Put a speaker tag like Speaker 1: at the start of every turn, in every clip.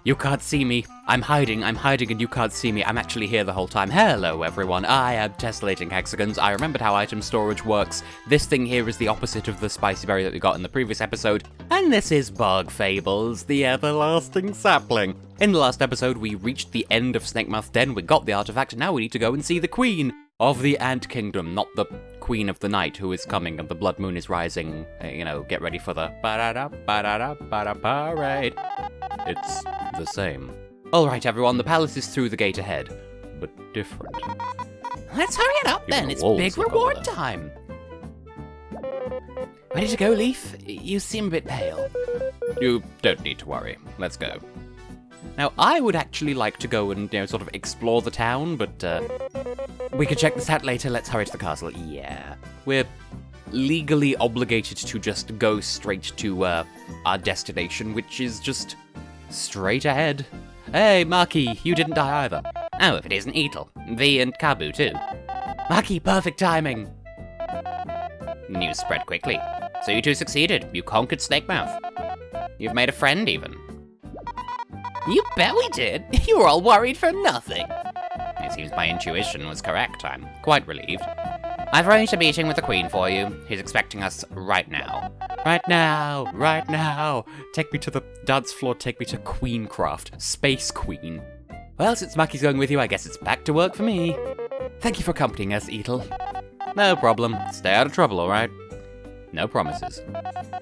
Speaker 1: You can't see me. I'm hiding and you can't see me. I'm actually here the whole time. Hello everyone, I am Tessellating Hexagons. I remembered how item storage works. This thing here is the opposite of the spicy berry that we got in the previous episode. And this is Bug Fables, the everlasting sapling. In the last episode, we reached the end of Snakemouth Den, we got the artifact, and now we need to go and see the Queen of the Ant Kingdom, not the Queen of the Night who is coming and the blood moon is rising. You know, get ready for the ba-da-da-ba-da-da-ba-da parade. It's the same. Alright everyone, the palace is through the gate ahead, but different.
Speaker 2: Let's hurry it up then, it's big reward time. Ready to go, Leaf? You seem a bit pale.
Speaker 1: You don't need to worry, let's go. Now, I would actually like to go and, sort of explore the town, but, we can check this out later. Let's hurry to the castle. Yeah. We're legally obligated to just go straight to, our destination, which is just straight ahead. Hey, Maki, you didn't die either.
Speaker 2: Oh, if it isn't Etel. V and Kabu, too.
Speaker 1: Maki, perfect timing.
Speaker 2: News spread quickly. So you two succeeded. You conquered Snakemouth. You've made a friend, even. You bet we did. You were all worried for nothing. It seems my intuition was correct. I'm quite relieved. I've arranged a meeting with the Queen for you. She's expecting us right now.
Speaker 1: Right now, right now. Take me to the dance floor, take me to Queencraft. Space Queen. Well, since Maki's going with you, I guess it's back to work for me. Thank you for accompanying us, Etel. No problem. Stay out of trouble, alright? No promises.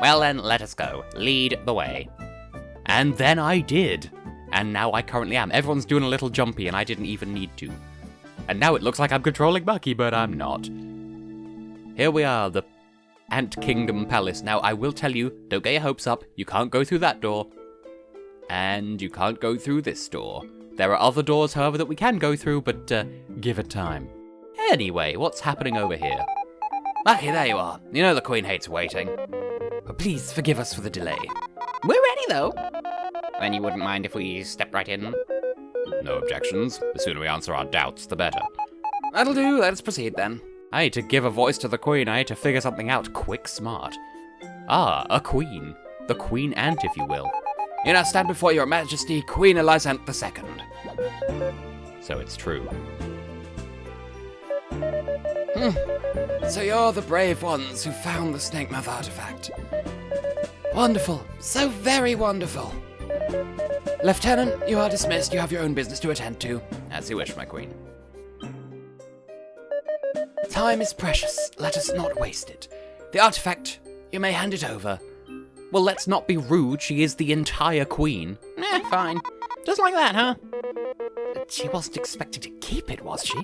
Speaker 2: Well then, let us go. Lead the way.
Speaker 1: And then I did. And now I currently am. Everyone's doing a little jumpy and I didn't even need to. And now it looks like I'm controlling Maki, but I'm not. Here we are, the Ant Kingdom Palace. Now, I will tell you, don't get your hopes up. You can't go through that door. And you can't go through this door. There are other doors, however, that we can go through, but give it time. Anyway, what's happening over here?
Speaker 2: Maki, there you are. You know the Queen hates waiting.
Speaker 1: But please forgive us for the delay.
Speaker 2: We're ready, though. Then you wouldn't mind if we step right in?
Speaker 1: No objections. The sooner we answer our doubts, the better.
Speaker 2: That'll do. Let's proceed, then.
Speaker 1: I had to give a voice to the Queen. I had to figure something out quick smart. Ah, a Queen. The Queen Ant, if you will.
Speaker 2: You now stand before your Majesty, Queen Elizant II.
Speaker 1: So it's true.
Speaker 2: So you're the brave ones who found the Snakemouth artifact. Wonderful. So very wonderful. Lieutenant, you are dismissed. You have your own business to attend to.
Speaker 1: As you wish, my Queen.
Speaker 2: Time is precious. Let us not waste it. The artifact, you may hand it over.
Speaker 1: Well, let's not be rude. She is the entire Queen.
Speaker 2: Fine. Just like that, huh?
Speaker 1: She wasn't expected to keep it, was she?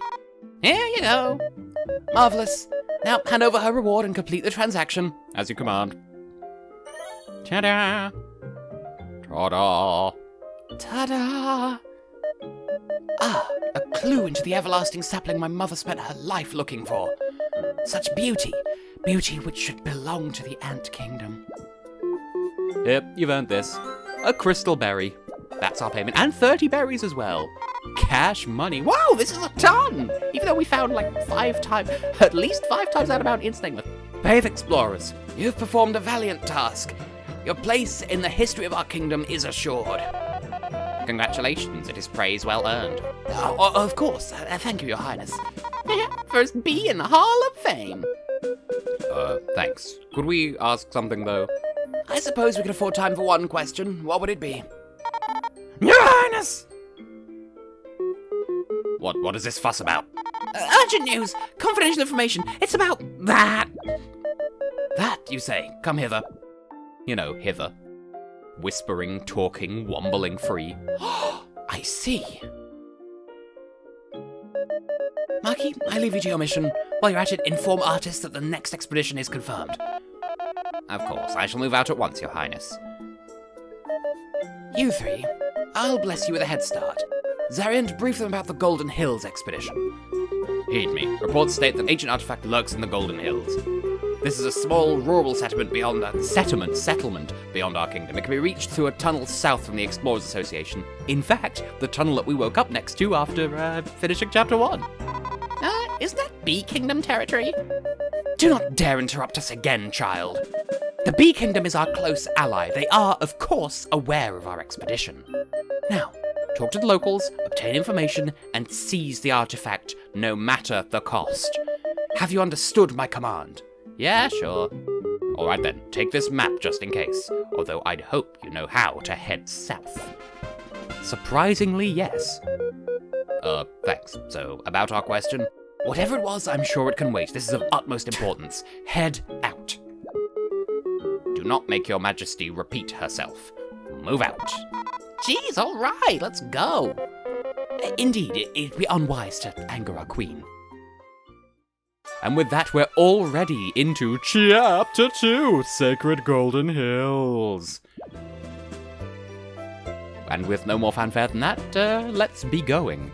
Speaker 2: Here you go. Marvelous. Now, hand over her reward and complete the transaction.
Speaker 1: As you command. Ta-da! Ta-da!
Speaker 2: Ta-da! Ah, a clue into the everlasting sapling my mother spent her life looking for. Such beauty. Beauty which should belong to the Ant Kingdom.
Speaker 1: Yep, you've earned this. A crystal berry. That's our payment. And 30 berries as well. Cash money.
Speaker 2: Wow, this is a ton! Even though we found like at least 5 times that amount in Snakemouth. Brave explorers, you've performed a valiant task. Your place in the history of our kingdom is assured. Congratulations, it is praise well earned. Oh, of course, thank you, Your Highness. First bee in the Hall of Fame.
Speaker 1: Thanks. Could we ask something, though?
Speaker 2: I suppose we could afford time for one question. What would it be? Your Highness!
Speaker 1: What is this fuss about?
Speaker 2: Urgent news! Confidential information! It's about that! That, you say? Come hither.
Speaker 1: You know, hither. Whispering, talking, wombling free.
Speaker 2: I see. Maki, I leave you to your mission. While you're at it, inform artists that the next expedition is confirmed.
Speaker 1: Of course, I shall move out at once, Your Highness.
Speaker 2: You three, I'll bless you with a head start. Zarian, brief them about the Golden Hills expedition.
Speaker 1: Heed me. Reports state that ancient artifact lurks in the Golden Hills.
Speaker 2: This is a small rural settlement beyond
Speaker 1: settlement beyond our kingdom. It can be reached through a tunnel south from the Explorers Association. In fact, the tunnel that we woke up next to after finishing chapter 1.
Speaker 2: Isn't that Bee Kingdom territory? Do not dare interrupt us again, child. The Bee Kingdom is our close ally. They are, of course, aware of our expedition. Now, talk to the locals, obtain information, and seize the artifact, no matter the cost. Have you understood my command?
Speaker 1: Yeah, sure. Alright then, take this map just in case, although I'd hope you know how to head south. Surprisingly, yes. Thanks. So, about our question? Whatever it was, I'm sure it can wait. This is of utmost importance. Head out. Do not make your majesty repeat herself. Move out.
Speaker 2: Geez, alright, let's go.
Speaker 1: Indeed, it'd be unwise to anger our queen. And with that, we're already into Chapter 2, Sacred Golden Hills. And with no more fanfare than that, let's be going.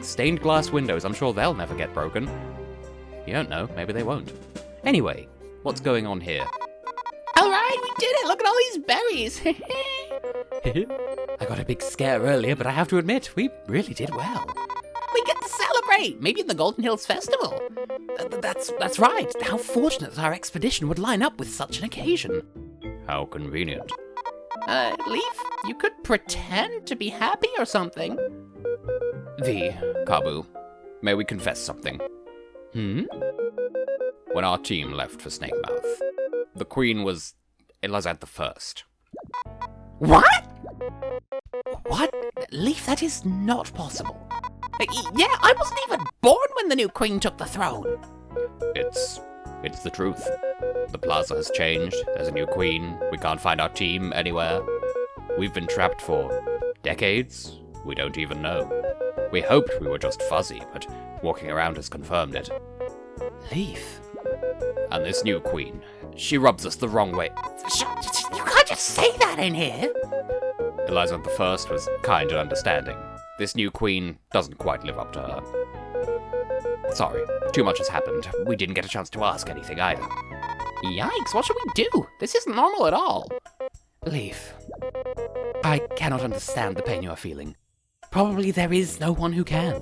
Speaker 1: Stained glass windows, I'm sure they'll never get broken. You don't know, maybe they won't. Anyway, what's going on here?
Speaker 2: Alright, we did it! Look at all these berries!
Speaker 1: I got a big scare earlier, but I have to admit, we really did well.
Speaker 2: We get to celebrate! Maybe in the Golden Hills Festival.
Speaker 1: That's right. How fortunate that our expedition would line up with such an occasion. How convenient.
Speaker 2: Leaf, you could pretend to be happy or something.
Speaker 1: Kabu, may we confess something? When our team left for Snakemouth, the Queen was Elazad the First.
Speaker 2: What?
Speaker 1: What? Leaf, that is not possible.
Speaker 2: Yeah, I wasn't even born when the new queen took the throne.
Speaker 1: It's the truth. The plaza has changed, there's a new queen, we can't find our team anywhere. We've been trapped for decades, we don't even know. We hoped we were just fuzzy, but walking around has confirmed it.
Speaker 2: Leaf.
Speaker 1: And this new queen, she rubs us the wrong way.
Speaker 2: You can't just say that in here.
Speaker 1: Elizabeth I was kind and understanding. This new queen doesn't quite live up to her. Sorry, too much has happened. We didn't get a chance to ask anything either.
Speaker 2: Yikes, what should we do? This isn't normal at all.
Speaker 1: Leaf, I cannot understand the pain you are feeling. Probably there is no one who can.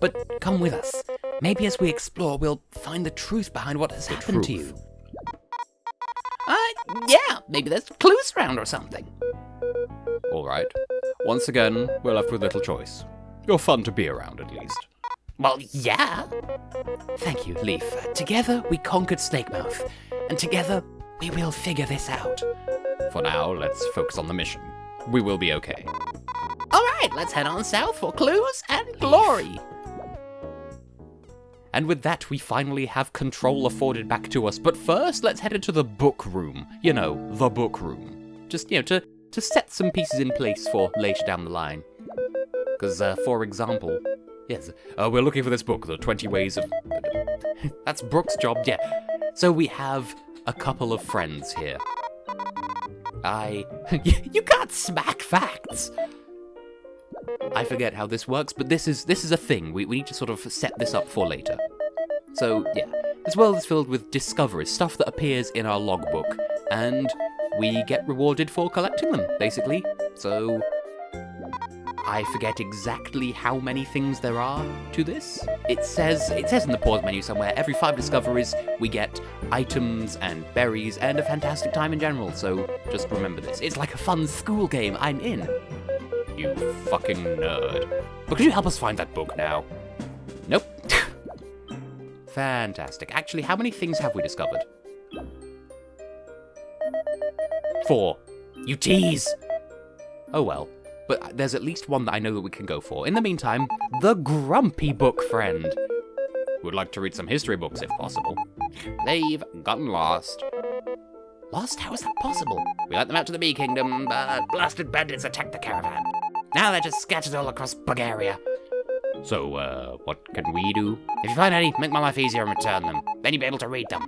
Speaker 1: But come with us. Maybe as we explore, we'll find the truth behind what has happened to you.
Speaker 2: Yeah, maybe there's clues around or something.
Speaker 1: Alright. Once again, we're left with little choice. You're fun to be around, at least.
Speaker 2: Well, yeah.
Speaker 1: Thank you, Leaf. Together, we conquered Snakemouth. And together, we will figure this out. For now, let's focus on the mission. We will be okay.
Speaker 2: Alright, let's head on south for clues and glory.
Speaker 1: And with that, we finally have control afforded back to us. But first, let's head into the book room. You know, the book room. Just, to set some pieces in place for later down the line. Because, for example, yes, we're looking for this book, The 20 Ways of... That's Brooke's job, yeah. So we have a couple of friends here.
Speaker 2: You can't smack facts.
Speaker 1: I forget how this works, but this is a thing. We need to sort of set this up for later. So, yeah, this world is filled with discoveries, stuff that appears in our logbook, and we get rewarded for collecting them, basically. So, I forget exactly how many things there are to this. It says in the pause menu somewhere, every 5 discoveries, we get items and berries and a fantastic time in general, so just remember this. It's like a fun school game. I'm in. You fucking nerd. But could you help us find that book now? Nope. Fantastic. Actually, how many things have we discovered? 4. You tease! Oh well. But there's at least one that I know that we can go for. In the meantime, the Grumpy Book Friend. Would like to read some history books if possible. They've gotten lost. Lost? How is that possible? We let them out to the Bee Kingdom, but blasted bandits attacked the caravan. Now they're just scattered all across Bulgaria. So, what can we do? If you find any, make my life easier and return them. Then you'll be able to read them.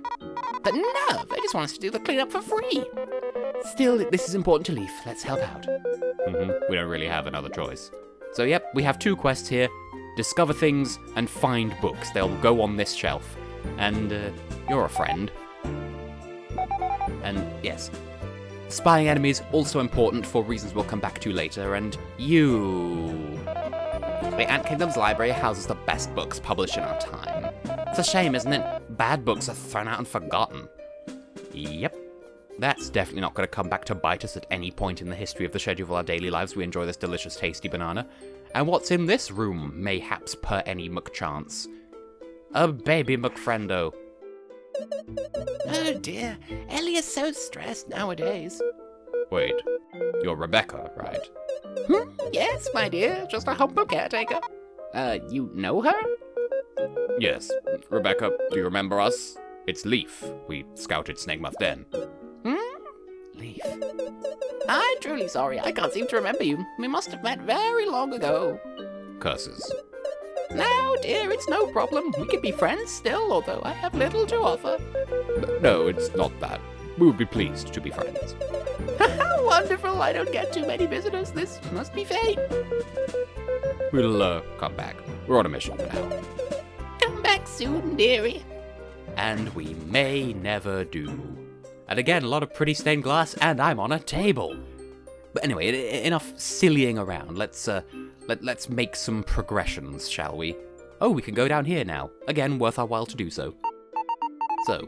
Speaker 2: But no, they just want us to do the cleanup for free.
Speaker 1: Still, this is important to Leaf. Let's help out. We don't really have another choice. So, yep, we have 2 quests here. Discover things and find books. They'll go on this shelf. And, you're a friend. And, yes. Spying enemies, also important for reasons we'll come back to later, and you... The Ant Kingdom's library houses the best books published in our time. It's a shame, isn't it? Bad books are thrown out and forgotten. Yep. That's definitely not going to come back to bite us at any point in the history of the schedule of our daily lives. We enjoy this delicious, tasty banana. And what's in this room, mayhaps per any McChance? A baby McFriendo.
Speaker 2: Oh dear, Ellie is so stressed nowadays.
Speaker 1: Wait, you're Rebecca, right?
Speaker 2: Yes, my dear, just a humble caretaker. You know her?
Speaker 1: Yes. Rebecca, do you remember us? It's Leaf. We scouted Snakemouth Den.
Speaker 2: Leaf. I'm truly sorry, I can't seem to remember you. We must have met very long ago.
Speaker 1: Curses.
Speaker 2: No, dear, it's no problem. We could be friends still, although I have little to offer.
Speaker 1: No, it's not that. We would be pleased to be friends.
Speaker 2: How wonderful! I don't get too many visitors. This must be fate.
Speaker 1: We'll, come back. We're on a mission for now.
Speaker 2: Come back soon, dearie.
Speaker 1: And we may never do. And again, a lot of pretty stained glass, and I'm on a table. But anyway, enough sillying around. Let's make some progressions, shall we? Oh, we can go down here now. Again, worth our while to do so. So,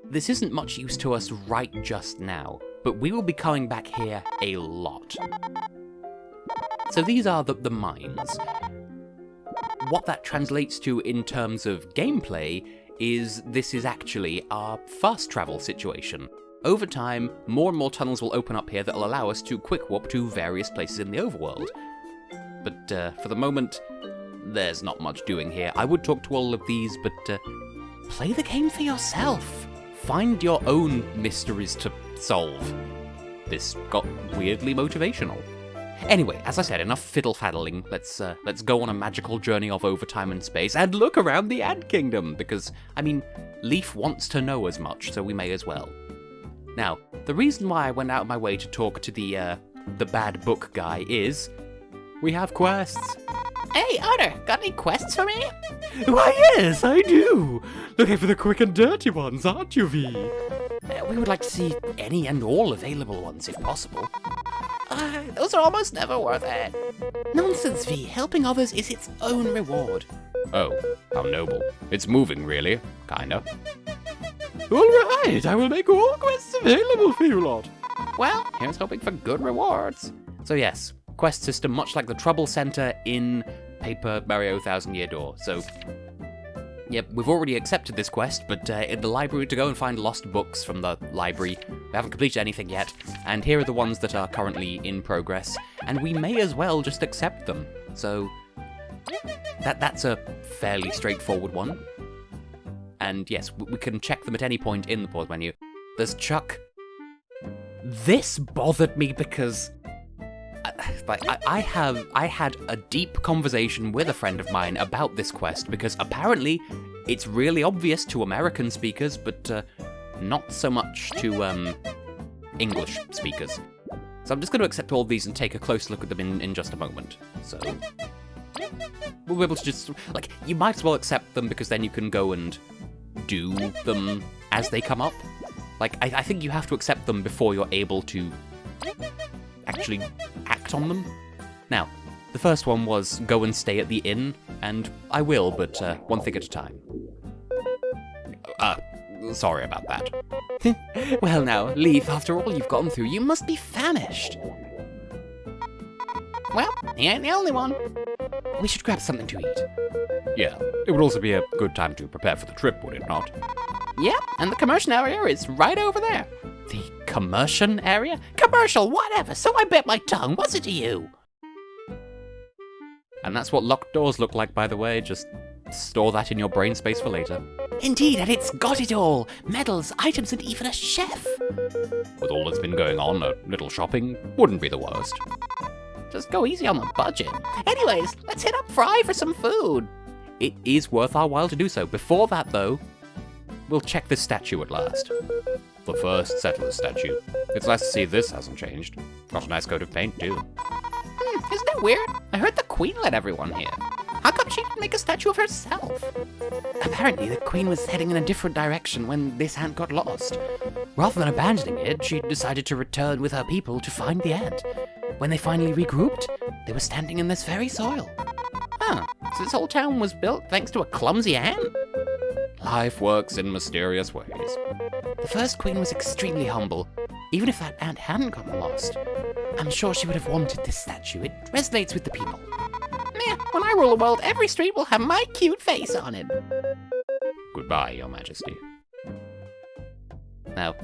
Speaker 1: this isn't much use to us right just now, but we will be coming back here a lot. So these are the mines. What that translates to in terms of gameplay is this is actually our fast travel situation. Over time, more and more tunnels will open up here that will allow us to quick warp to various places in the overworld. But for the moment, there's not much doing here. I would talk to all of these, but play the game for yourself. Find your own mysteries to solve. This got weirdly motivational. Anyway, as I said, enough fiddle-faddling. Let's go on a magical journey of overtime and space and look around the Ant Kingdom, because, I mean, Leaf wants to know as much, so we may as well. Now, the reason why I went out of my way to talk to the bad book guy is we have quests.
Speaker 2: Hey, Otter, got any quests for me?
Speaker 1: Why, yes, I do. Looking for the quick and dirty ones, aren't you, V?
Speaker 2: We would like to see any and all available ones, if possible. Those are almost never worth it. Nonsense, V. Helping others is its own reward.
Speaker 1: Oh, how noble. It's moving, really. Kinda.
Speaker 3: All right, I will make all quests available for you lot.
Speaker 2: Well, here's hoping for good rewards.
Speaker 1: So yes, quest system much like the Trouble Center in Paper Mario Thousand Year Door. So, yep, we've already accepted this quest, but in the library to go and find lost books from the library. We haven't completed anything yet, and here are the ones that are currently in progress, and we may as well just accept them. So, that's a fairly straightforward one. And yes, we can check them at any point in the pause menu. There's Chuck. This bothered me because I had a deep conversation with a friend of mine about this quest because apparently it's really obvious to American speakers, but not so much to English speakers. So I'm just going to accept all of these and take a close look at them in just a moment. So we'll be able to just, like, you might as well accept them because then you can go and do them as they come up. Like, I think you have to accept them before you're able to actually act on them. Now, the first one was go and stay at the inn, and I will, but one thing at a time. Sorry about that.
Speaker 2: Well now, Leaf, after all you've gone through, you must be famished. Well, he ain't the only one. We should grab something to eat.
Speaker 1: Yeah, it would also be a good time to prepare for the trip, would it not?
Speaker 2: Yep, and the commercial area is right over there.
Speaker 1: The commercial area?
Speaker 2: Commercial, whatever, so I bet my tongue, what's it to you?
Speaker 1: And that's what locked doors look like, by the way, just store that in your brain space for later.
Speaker 2: Indeed, and it's got it all. Medals, items, and even a chef.
Speaker 1: With all that's been going on, a little shopping wouldn't be the worst.
Speaker 2: Just go easy on the budget. Anyways, let's hit up Fry for some food.
Speaker 1: It is worth our while to do so. Before that, though, we'll check this statue at last. The first settler statue. It's nice to see this hasn't changed. Got a nice coat of paint, too.
Speaker 2: Isn't it weird? I heard the Queen let everyone here. How come she didn't make a statue of herself? Apparently, the Queen was heading in a different direction when this ant got lost. Rather than abandoning it, she decided to return with her people to find the ant. When they finally regrouped, they were standing in this very soil. Huh, so this whole town was built thanks to a clumsy ant?
Speaker 1: Life works in mysterious ways.
Speaker 2: The first queen was extremely humble. Even if that ant hadn't gotten lost, I'm sure she would have wanted this statue. It resonates with the people. Meh, when I rule the world, every street will have my cute face on it.
Speaker 1: Goodbye, Your Majesty. Now,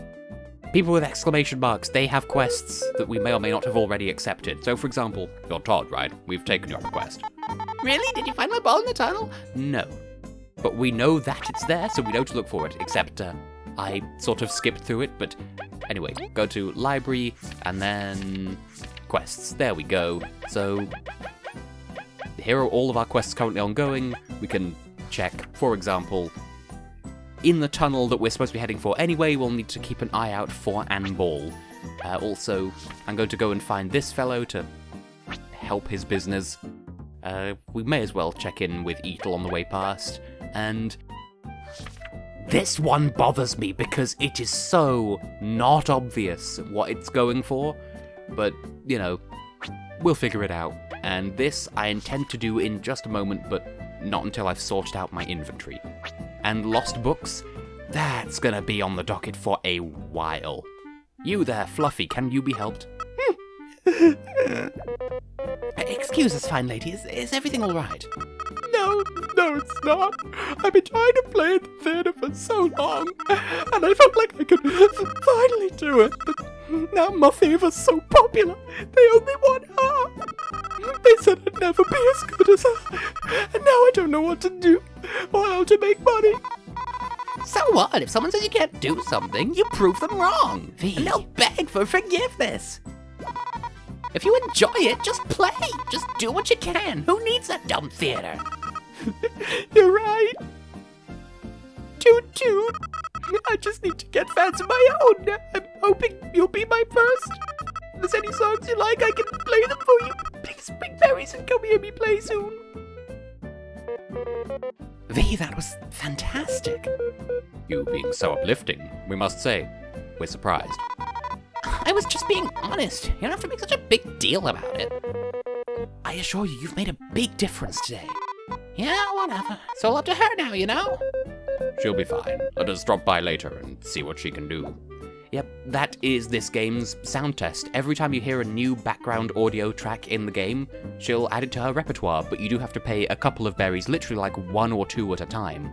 Speaker 1: people with exclamation marks, they have quests that we may or may not have already accepted. So, for example, you're Todd, right? We've taken your request.
Speaker 2: Really? Did you find my ball in the tunnel?
Speaker 1: No. But we know that it's there, so we know to look for it, except I sort of skipped through it, but anyway, go to library, and then quests. There we go. So, here are all of our quests currently ongoing. We can check, for example, in the tunnel that we're supposed to be heading for anyway, we'll need to keep an eye out for Ann Ball. Also, I'm going to go and find this fellow to help his business. We may as well check in with Eatle on the way past, and this one bothers me because it is so not obvious what it's going for, but, you know, we'll figure it out. And this I intend to do in just a moment, but not until I've sorted out my inventory. And lost books? That's gonna be on the docket for a while. You there, Fluffy, can you be helped?
Speaker 2: Excuse us, fine lady, is everything all right?
Speaker 3: No, it's not. I've been trying to play in the theatre for so long, and I felt like I could finally do it, but now Muffy was so popular, they only want her. They said I'd never be as good as her, and now I don't know what to do, or how to make money.
Speaker 2: So what? If someone says you can't do something, you prove them wrong. And they'll beg for forgiveness. If you enjoy it, just play. Just do what you can. Who needs a dumb theater?
Speaker 3: You're right. Toot toot. I just need to get fans of my own. I'm hoping you'll be my first. If there's any songs you like, I can play them for you. Please bring berries and come hear me play soon.
Speaker 2: V, that was fantastic.
Speaker 1: You being so uplifting, we must say. We're surprised.
Speaker 2: I was just being honest. You don't have to make such a big deal about it. I assure you, you've made a big difference today. Yeah, whatever. It's all up to her now, you know?
Speaker 1: She'll be fine. Let us drop by later and see what she can do. Yep, that is this game's sound test. Every time you hear a new background audio track in the game, she'll add it to her repertoire, but you do have to pay a couple of berries, literally like 1 or 2 at a time,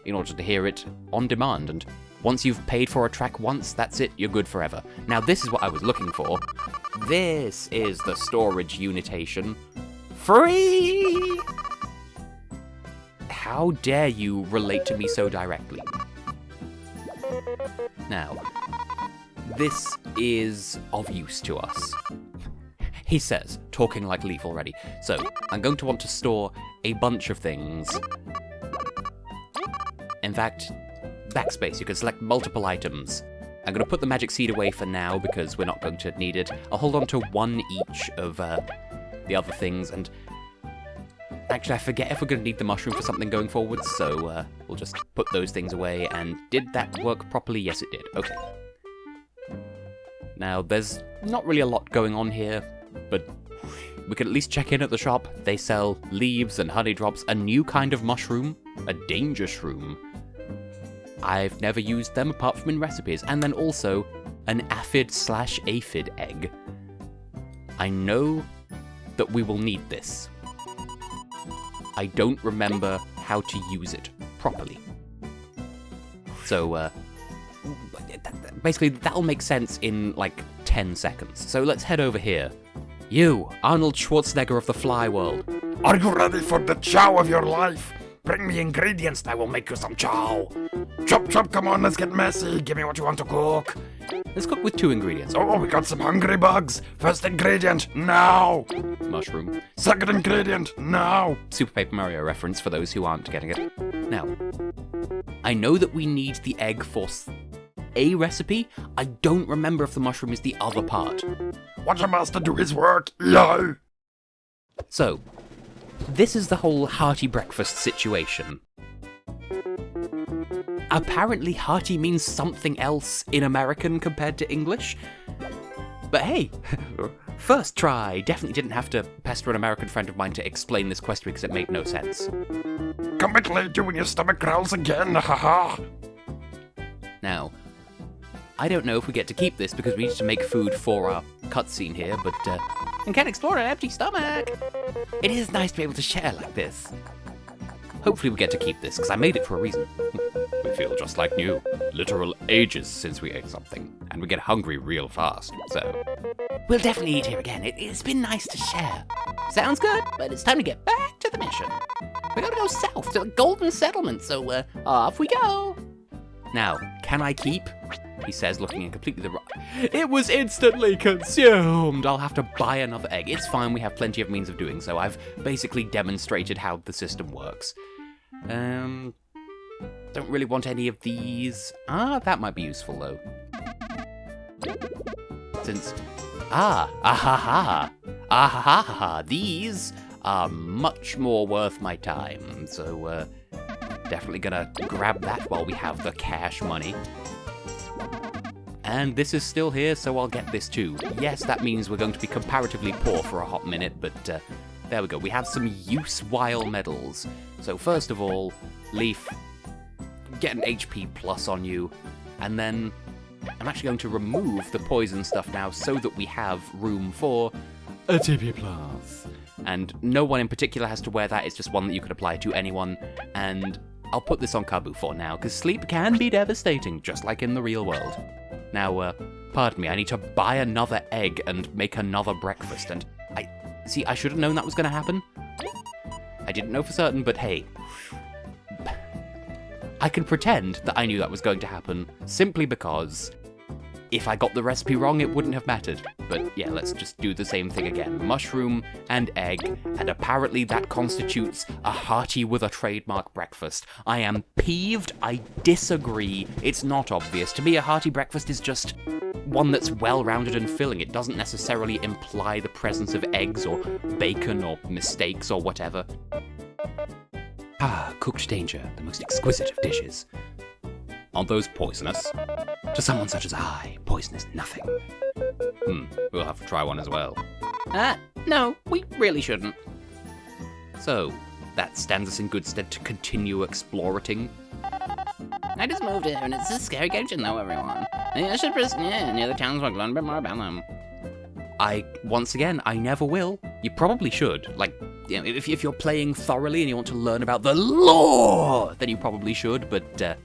Speaker 1: in order to hear it on demand, and once you've paid for a track once, that's it, you're good forever. Now this is what I was looking for. This is the storage unitation. Free! How dare you relate to me so directly? Now, this is of use to us. He says, talking like Leaf already. So, I'm going to want to store a bunch of things. In fact, backspace, you can select multiple items. I'm going to put the magic seed away for now because we're not going to need it. I'll hold on to 1 each of the other things, and actually I forget if we're going to need the mushroom for something going forward, so we'll just put those things away. And did that work properly? Yes, it did. Okay. Now, there's not really a lot going on here, but we can at least check in at the shop. They sell leaves and honey drops, a new kind of mushroom, a danger shroom. I've never used them apart from in recipes, and then also an aphid/aphid egg. I know that we will need this. I don't remember how to use it properly. So, basically, that'll make sense in, like, 10 seconds. So let's head over here. You, Arnold Schwarzenegger of the Fly World.
Speaker 4: Are you ready for the chow of your life? Bring me ingredients and I will make you some chow. Chop, chop, come on, let's get messy. Give me what you want to cook.
Speaker 1: Let's cook with 2 ingredients.
Speaker 4: Oh, we got some hungry bugs. First ingredient, now.
Speaker 1: Mushroom.
Speaker 4: Second ingredient, now.
Speaker 1: Super Paper Mario reference for those who aren't getting it. Now, I know that we need the egg for a recipe. I don't remember if the mushroom is the other part.
Speaker 4: Watch your master do his work, yo.
Speaker 1: So, this is the whole hearty breakfast situation. Apparently hearty means something else in American compared to English. But hey, first try. Definitely didn't have to pester an American friend of mine to explain this quest because it made no sense.
Speaker 4: Come back later when your stomach growls again, haha.
Speaker 1: Now, I don't know if we get to keep this because we need to make food for our cutscene here, but
Speaker 2: And can't explore an empty stomach.
Speaker 1: it is nice to be able to share like this. Hopefully we get to keep this, because I made it for a reason. We feel just like new. Literal ages since we ate something, and we get hungry real fast, so...
Speaker 2: We'll definitely eat here again. It's been nice to share. Sounds good, but it's time to get back to the mission. We gotta go south to the Golden Settlement, so off we go.
Speaker 1: Now, can I keep? He says, looking in completely the wrong...
Speaker 3: It was instantly consumed.
Speaker 1: I'll have to buy another egg. It's fine, we have plenty of means of doing so. I've basically demonstrated how the system works. Don't really want any of these. That might be useful, though. Since... These are much more worth my time, so, definitely gonna grab that while we have the cash money. And this is still here, so I'll get this too. Yes, that means we're going to be comparatively poor for a hot minute, but there we go. We have some use-while medals. So first of all, Leaf, get an HP plus on you, and then I'm actually going to remove the poison stuff now so that we have room for
Speaker 3: A TP plus.
Speaker 1: and no one in particular has to wear that. It's just one that you could apply to anyone, and I'll put this on Kabu for now, because sleep can be devastating, just like in the real world. Now, pardon me, I need to buy another egg and make another breakfast, and I should have known that was going to happen. I didn't know for certain, but hey, I can pretend that I knew that was going to happen, simply because if I got the recipe wrong, it wouldn't have mattered. But yeah, let's just do the same thing again. Mushroom and egg, and apparently that constitutes a hearty with a trademark breakfast. I am peeved, I disagree. It's not obvious. To me, a hearty breakfast is just one that's well-rounded and filling. It doesn't necessarily imply the presence of eggs or bacon or mistakes or whatever. Cooked danger, the most exquisite of dishes. Aren't those poisonous? To someone such as I, poison is nothing. We'll have to try one as well.
Speaker 2: No, we really shouldn't.
Speaker 1: So, that stands us in good stead to continue exploring.
Speaker 2: I just moved here, and it's a scary game to know everyone. I should near the towns where I learn a bit more about them.
Speaker 1: Once again, I never will. You probably should. Like, you know, if you're playing thoroughly and you want to learn about the lore, then you probably should, but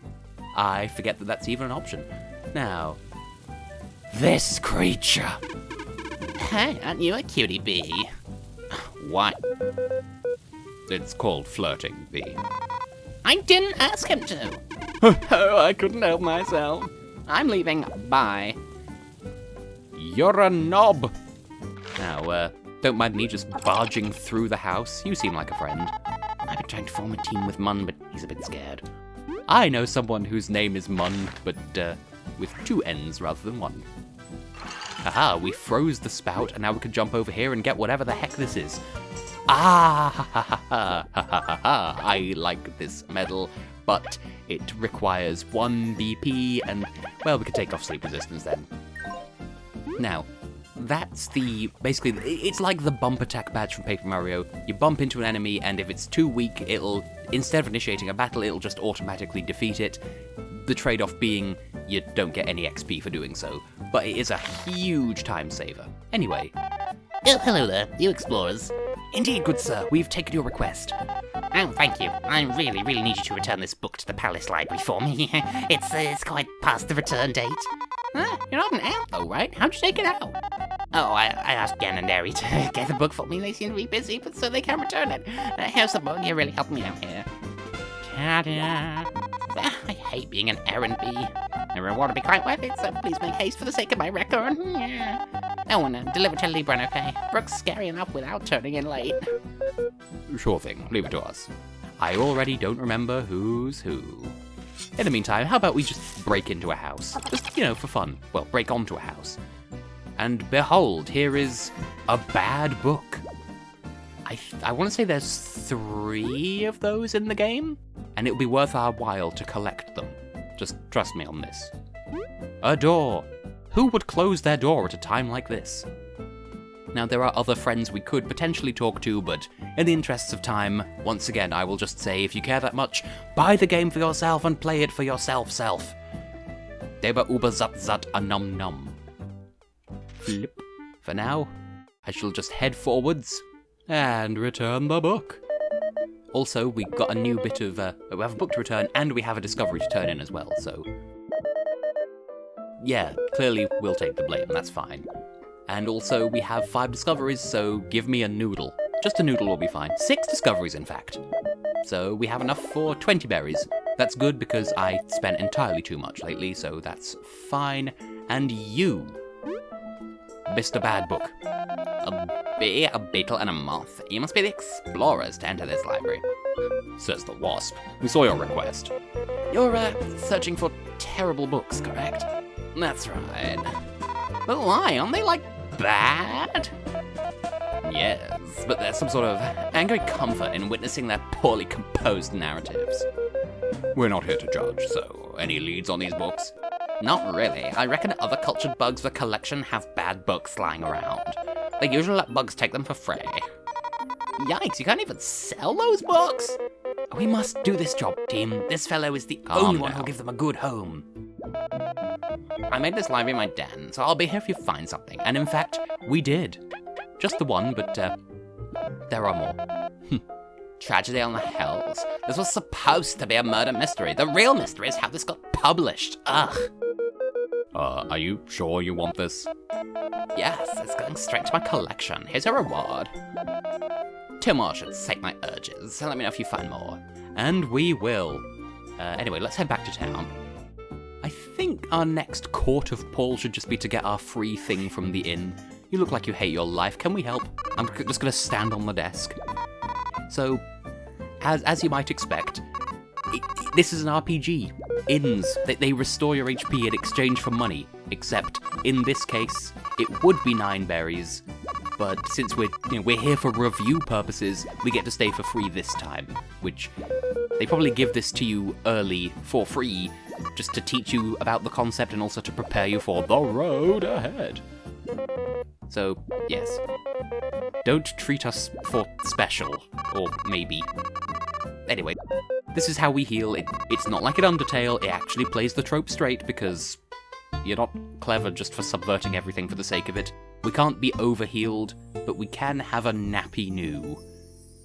Speaker 1: I forget that that's even an option. Now, this creature.
Speaker 2: Hey, aren't you a cutie bee? What?
Speaker 1: It's called flirting, V.
Speaker 2: I didn't ask him to.
Speaker 3: Oh, I couldn't help myself.
Speaker 2: I'm leaving. Bye.
Speaker 1: You're a knob. Now, don't mind me just barging through the house. You seem like a friend.
Speaker 2: I've been trying to form a team with Mun, but he's a bit scared.
Speaker 1: I know someone whose name is Mun, but with two N's rather than one. Haha, we froze the spout, and now we can jump over here and get whatever the heck this is. I like this medal, but it requires 1 BP, and, well, we could take off sleep resistance then. Now, that's basically, it's like the bump attack badge from Paper Mario. You bump into an enemy, and if it's too weak, instead of initiating a battle, it'll just automatically defeat it. The trade-off being, you don't get any XP for doing so, but it is a huge time saver. Anyway.
Speaker 2: Oh, hello there, you explorers.
Speaker 1: Indeed, good sir, we've taken your request.
Speaker 2: Oh, thank you. I really need you to return this book to the Palace Library for me. It's quite past the return date. You're not an ant though, right? How'd you take it out? Oh, I asked Ganondary to get the book for me. They seem to be busy, but so they can't return it. Here's the book. You really helped me out here. Ta-da. I hate being an errand bee. The reward will be quite worth it, so please make haste for the sake of my record. Yeah. Oh, and deliver to Libran, okay? Brooke's scary enough without turning in late.
Speaker 1: Sure thing, leave it to us. I already don't remember who's who. In the meantime, how about we just break into a house? Just, for fun. Well, break onto a house. And behold, here is a bad book. I want to say there's 3 of those in the game, and it'll be worth our while to collect them. Just trust me on this. A door. Who would close their door at a time like this? Now, there are other friends we could potentially talk to, but in the interests of time, once again, I will just say, if you care that much, buy the game for yourself and play it for yourself. Deba uber zut zut a num num. Flip. For now, I shall just head forwards and return the book. Also, we got a new bit of, we have a book to return and we have a discovery to turn in as well, so... yeah, clearly we'll take the blame, that's fine. And also, we have 5 discoveries, so give me a noodle. Just a noodle will be fine. 6 discoveries, in fact. So we have enough for 20 berries. That's good because I spent entirely too much lately, so that's fine. And you, Mr. Bad Book. A bee, a beetle, and a moth. You must be the explorers to enter this library. Says the wasp. We saw your request.
Speaker 2: You're, searching for terrible books, correct?
Speaker 3: That's right.
Speaker 2: But why? Aren't they, like, bad?
Speaker 3: Yes, but there's some sort of angry comfort in witnessing their poorly composed narratives. We're not here to judge, so any leads on these books?
Speaker 2: Not really. I reckon other cultured bugs with a collection have bad books lying around. They usually let bugs take them for free. Yikes, you can't even sell those books?
Speaker 3: We must do this job, team. This fellow is the only one who'll give them a good home.
Speaker 2: I made this library my den, so I'll be here if you find something.
Speaker 1: And in fact, we did. Just the one, but there are more.
Speaker 2: Tragedy on the Hells. This was supposed to be a murder mystery. The real mystery is how this got published. Ugh.
Speaker 1: Are you sure you want this?
Speaker 2: Yes, it's going straight to my collection. Here's your reward. 2 more should sate my urges, so let me know if you find more.
Speaker 1: And we will. Anyway, let's head back to town. I think our next court of Paul should just be to get our free thing from the inn. You look like you hate your life. Can we help? I'm just gonna stand on the desk. So, as you might expect, this is an RPG. Inns, they restore your HP in exchange for money. Except, in this case, it would be 9 berries. But since we're here for review purposes, we get to stay for free this time. Which, they probably give this to you early, for free, just to teach you about the concept and also to prepare you for the road ahead. So, yes. Don't treat us for special, or maybe. Anyway, this is how we heal. It's not like an Undertale, it actually plays the trope straight because you're not clever just for subverting everything for the sake of it. We can't be overhealed, but we can have a nappy new.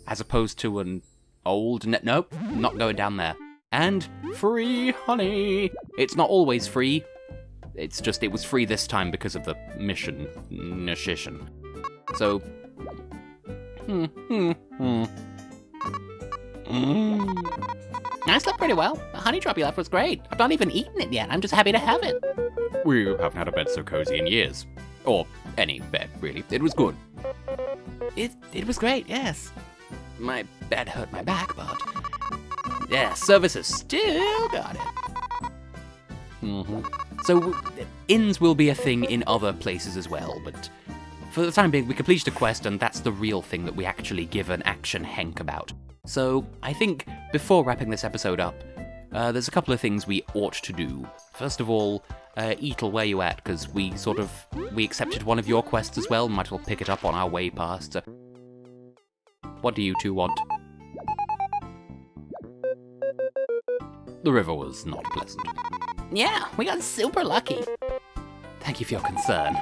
Speaker 1: As opposed to an old... Nope, not going down there. And free honey! It's not always free. It's just it was free this time because of the mission. So...
Speaker 2: I slept pretty well. The honey drop you left was great. I've not even eaten it yet. I'm just happy to have it.
Speaker 1: We haven't had a bed so cozy in years. Or any bed, really. It was good.
Speaker 2: It was great, yes. My bed hurt my back, but...
Speaker 1: yeah, services still got it. So, inns will be a thing in other places as well, but for the time being, we completed a quest, and that's the real thing that we actually give an action henk about. So, I think, before wrapping this episode up, there's a couple of things we ought to do. First of all, Eatle, where you at? Because we accepted one of your quests as well, might as well pick it up on our way past. So what do you two want? The river was not pleasant.
Speaker 2: Yeah, we got super lucky.
Speaker 1: Thank you for your concern.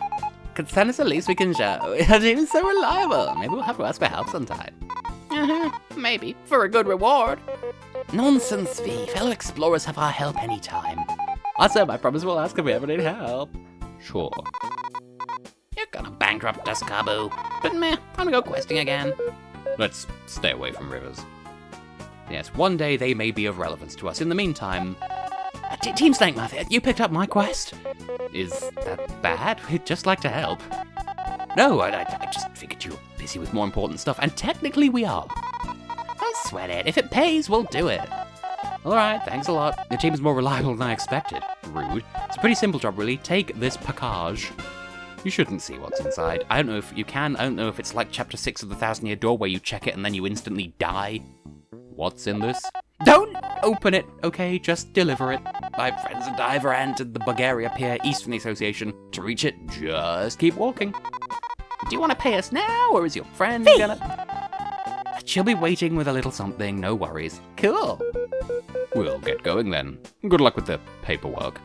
Speaker 2: Concern is the least we can show. Your team is so reliable. Maybe we'll have to ask for help sometime. Maybe. For a good reward.
Speaker 3: Nonsense, V. Fellow explorers have our help anytime.
Speaker 2: Awesome, I promise we'll ask if we ever need help.
Speaker 1: Sure.
Speaker 3: You're gonna bankrupt us, Kabu.
Speaker 2: But meh, time to go questing again.
Speaker 1: Let's stay away from rivers. Yes, one day they may be of relevance to us. In the meantime...
Speaker 3: Team Snakemouth, you picked up my quest?
Speaker 1: Is that bad? We'd just like to help.
Speaker 3: No, I just figured you were busy with more important stuff, and technically we are. Don't sweat it. If it pays, we'll do it.
Speaker 1: Alright, thanks a lot. Your team is more reliable than I expected. Rude. It's a pretty simple job, really. Take this package. You shouldn't see what's inside. I don't know if you can. I don't know if it's like Chapter 6 of the 1,000-Year Door where you check it and then you instantly die. What's in this? Don't open it, okay? Just deliver it. My friends and I have entered the Bulgaria Pier east from the association. To reach it, just keep walking.
Speaker 2: Do you want to pay us now, or is your friend gonna...
Speaker 1: She'll be waiting with a little something, no worries.
Speaker 2: Cool.
Speaker 1: We'll get going then. Good luck with the paperwork.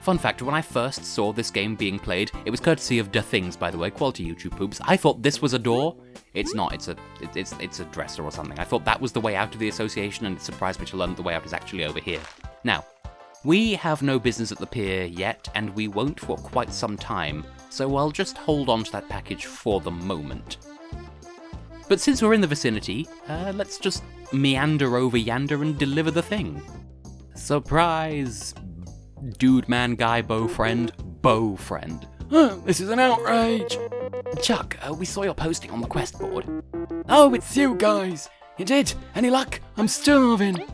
Speaker 1: Fun fact, when I first saw this game being played, it was courtesy of Da Things, by the way, quality YouTube poops. I thought this was a door. It's not, it's a dresser or something. I thought that was the way out of the association, and it surprised me to learn that the way out is actually over here. Now, we have no business at the pier yet, and we won't for quite some time, so I'll just hold on to that package for the moment. But since we're in the vicinity, let's just meander over yander and deliver the thing. Surprise! Dude, man, guy, bow friend.
Speaker 3: This is an outrage.
Speaker 2: Chuck, we saw your posting on the quest board.
Speaker 3: Oh, it's you guys. You did? Any luck? I'm starving.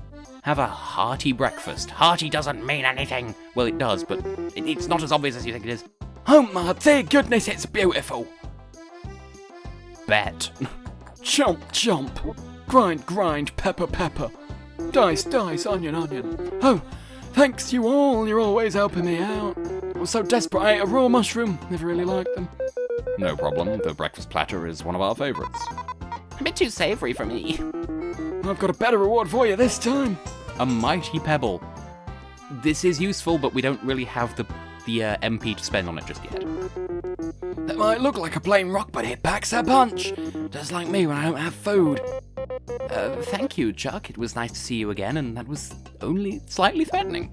Speaker 1: Have a hearty breakfast. Hearty doesn't mean anything. Well, it does, but it's not as obvious as you think it is.
Speaker 3: Oh my dear goodness, it's beautiful.
Speaker 1: Bet.
Speaker 3: Chomp, chomp. Grind, grind, pepper, pepper. Dice, dice, onion, onion. Oh, thanks you all. You're always helping me out. I was so desperate I ate a raw mushroom. Never really liked them.
Speaker 1: No problem. The breakfast platter is one of our favourites.
Speaker 2: A bit too savoury for me.
Speaker 3: I've got a better reward for you this time.
Speaker 1: A mighty pebble. This is useful, but we don't really have the MP to spend on it just yet.
Speaker 3: That might look like a plain rock, but it packs a punch. Just like me when I don't have food.
Speaker 2: Thank you, Chuck. It was nice to see you again, and that was only slightly threatening.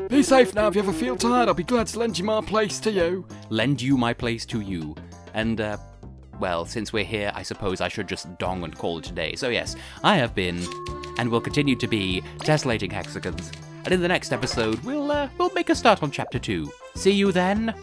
Speaker 3: Be safe now. If you ever feel tired, I'll be glad to lend you my place to you.
Speaker 1: Lend you my place to you. And, well, since we're here, I suppose I should just dong and call it a day. So yes, I have been, and will continue to be, Tessellating Hexagons. And in the next episode, we'll make a start on Chapter 2. See you then!